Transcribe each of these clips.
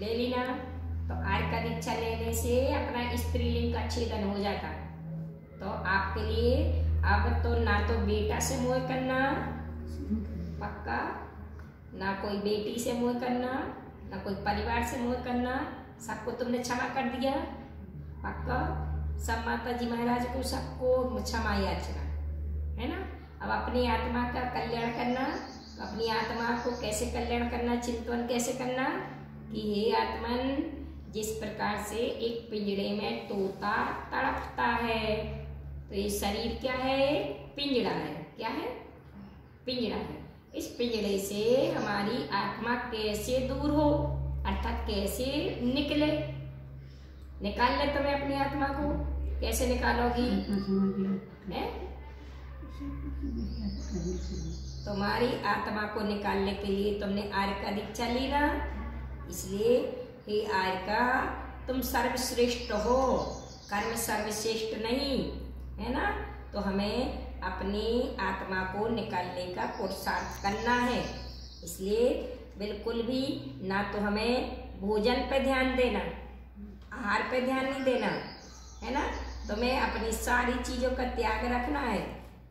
ले ली ना। तो आर्य का दीक्षा लेने से अपना स्त्रीलिंग का छेदन हो जाता है। तो आपके लिए अब तो ना तो बेटा से मोह करना पक्का, ना कोई बेटी से मोह करना, ना कोई परिवार से मोह करना, सबको तुमने क्षमा कर दिया पक्का। सब माता जी महाराज को सबको क्षमा याचना है ना। अब अपनी आत्मा का कल्याण करना, अपनी आत्मा को कैसे कल्याण करना, चिंतन कैसे करना कि हे आत्मन, जिस प्रकार से एक पिंजड़े में तोता तड़पता है, तो ये शरीर क्या है, पिंजड़ा है। क्या है, पिंजड़ा है। इस पिंजड़े से हमारी आत्मा कैसे दूर हो, अर्थात कैसे निकले, निकाल ले तुम्हें अपनी आत्मा को। कैसे निकालोगी है? तुम्हारी आत्मा को निकालने के लिए तुमने आर्य का दीक्षा ली ना, इसलिए हे आर्य का तुम सर्वश्रेष्ठ हो, कर्म सर्वश्रेष्ठ नहीं है ना। तो हमें अपनी आत्मा को निकालने का पुरुषार्थ करना है। इसलिए बिल्कुल भी ना तो हमें भोजन पे ध्यान देना, आहार पे ध्यान नहीं देना है ना। तुम्हें अपनी सारी चीजों का त्याग रखना है।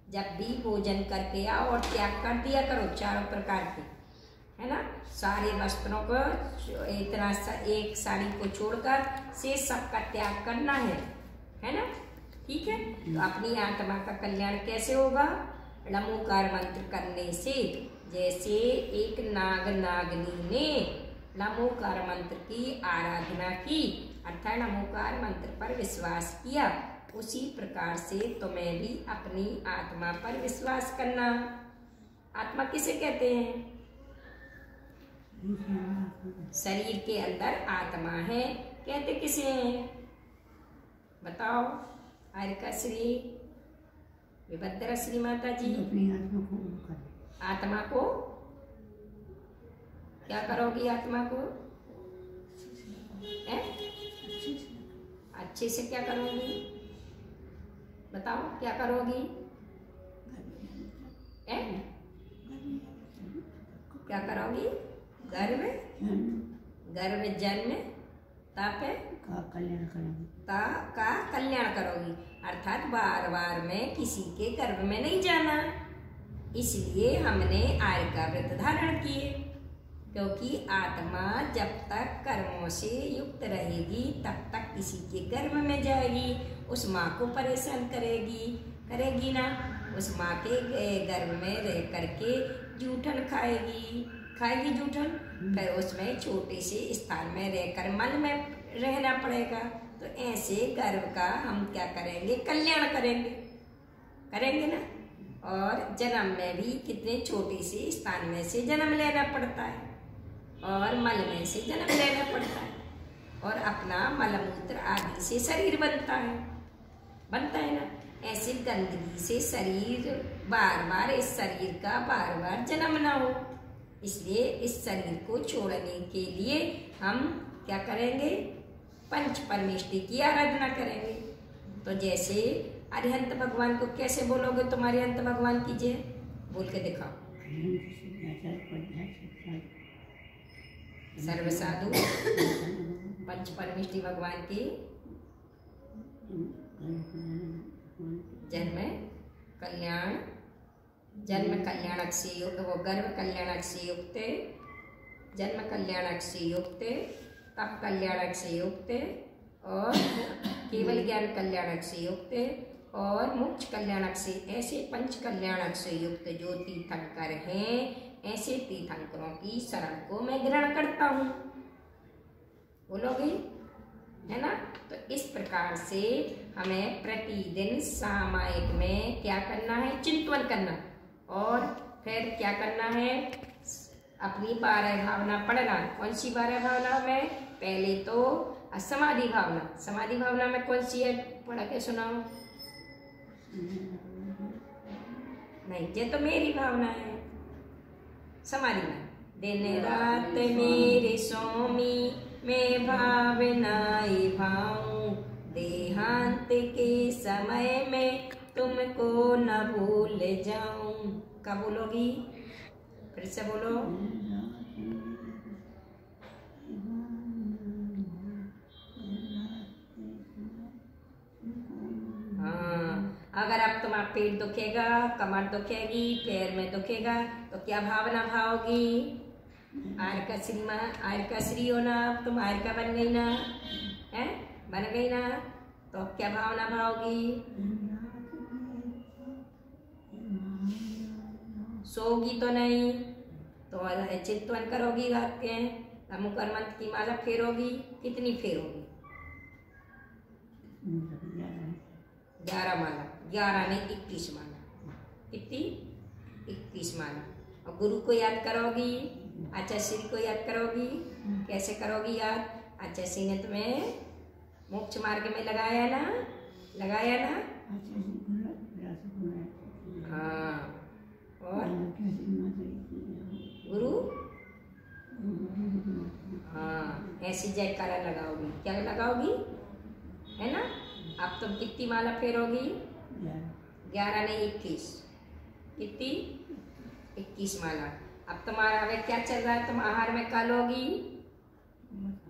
जब भी भोजन करके आओ और त्याग कर दिया करो चारों प्रकार के, है ना। सारे वस्त्रों को इतना एक साड़ी को छोड़कर से सबका त्याग करना है ना। ठीक है। तो अपनी आत्मा का कल्याण कैसे होगा, लमोकार मंत्र करने से। जैसे एक नाग नागनी ने लमोकार मंत्र की आराधना की, अर्थात लमोकार मंत्र पर विश्वास किया, उसी प्रकार से तुम्हें भी अपनी आत्मा पर विश्वास करना। आत्मा किसे कहते हैं? शरीर के अंदर आत्मा है, कहते किसे हैं बताओ? आर्य श्री विभद्र श्री माता जी आत्मा को क्या करोगी? आत्मा को अच्छे से क्या करोगी बताओ? क्या करोगी? क्या करोगी? गर्भ जन्म ताप का कल्याण करोगी, अर्थात बार बार में किसी के गर्भ में नहीं जाना। इसलिए हमने आर्य का व्रत धारण किए, क्योंकि आत्मा जब तक कर्मों से युक्त रहेगी तब तक किसी के गर्भ में जाएगी, उस माँ को परेशान करेगी ना। उस माँ के गर्भ में रह करके जूठन खाएगी जूठन, फिर उसमें छोटे से स्थान में रहकर मल में रहना पड़ेगा। तो ऐसे गर्भ का हम क्या करेंगे? कल्याण करेंगे ना। और जन्म में भी कितने छोटे से स्थान में से जन्म लेना पड़ता है, और मल में से जन्म लेना पड़ता है, और अपना मलमूत्र आदि से शरीर बनता है ना। ऐसे गंदगी से शरीर बार बार, इस शरीर का बार बार जन्म ना हो, इसलिए इस शरीर को छोड़ने के लिए हम क्या करेंगे? पंच परमेष्टि की आराधना करेंगे। तो जैसे अरिहंत भगवान को कैसे बोलोगे? तुम अरिहंत भगवान कीजिए, बोल के दिखाओ। सर्वसाधु पंच परमेष्टि भगवान की जन्म कल्याणक से युक्त, वो गर्भ कल्याणक से युक्त, जन्म कल्याणक से युक्त, तप कल्याणक से युक्त, और केवल ज्ञान कल्याणक से युक्त, और मोक्ष कल्याणक से, ऐसे पंच कल्याणक से युक्त जो तीर्थंकर हैं, ऐसे तीर्थंकरों की शरण को मैं ग्रहण करता हूँ। बोलोगे है ना। तो इस प्रकार से हमें प्रतिदिन सामायिक में क्या करना है? चिंतन करना, और फिर क्या करना है? अपनी 12 भावना पढ़ना। कौन सी 12 भावना में? पहले तो समाधि भावना। समाधि भावना में कौन सी है? पढ़ के सुनाओ। नहीं, ये तो मेरी भावना है। समाधि में दिन रात मेरे स्वामी, मैं भावनाए भाऊं, देहांत के समय में तुमको न भूल जाऊं। क्या बोलोगी? फिर से बोलो। पेट दुखेगा, कमर दुखेगी, पैर में दुखेगा, तो क्या भावना भाओगी? आर का श्री माँ, आर का श्री हो ना, अब तुम आर का बन गई ना, है बन गई ना, तो अब क्या भावना भाओगी? सोगी तो नहीं, तो चिंतन करोगी रात के, मुकर मंत्र की माला फेरोगी, कितनी फेरोगी? 11 माला, 11 नहीं 21 माला, कितनी? 21 माला। और गुरु को याद करोगी, आचार्य श्री को याद करोगी, कैसे करोगी याद? आचार्य श्री ने तुम्हें मोक्ष मार्ग में लगाया ना, लगाया ना? हाँ, और गुरु, हाँ, ऐसी जयकारा लगाओगी, क्या लगाओगी, है ना? अब तुम कितनी माला फेरोगी? 11 नहीं 21, कितनी? 21 माला। अब तुम्हारा अब क्या चल रहा है? तुम आहार में क्या लोगी?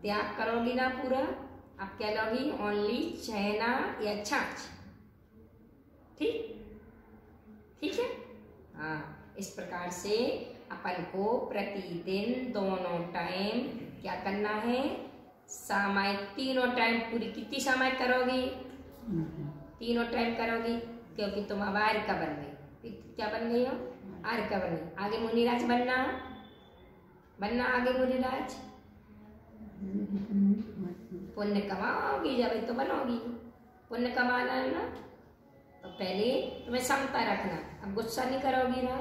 त्याग करोगी ना पूरा? अब क्या लोगी? ओनली छेना या छाछ, ठीक, ठीक है। हाँ, इस प्रकार से अपन को प्रतिदिन दोनों टाइम क्या करना है? सामायिक, तीनों टाइम पूरी। कितनी सामायिक करोगी? तीनों टाइम करोगी, क्योंकि तुम अब आर्य का बन गई। क्या बन गई हो? आर्य का बन गई। आगे मुनिराज बनना, बनना आगे मुनिराज। पुण्य कमाओगी जब तो बनोगी। पुण्य कमाना है ना, तो पहले तुम्हें समता रखना। अब गुस्सा नहीं करोगी ना।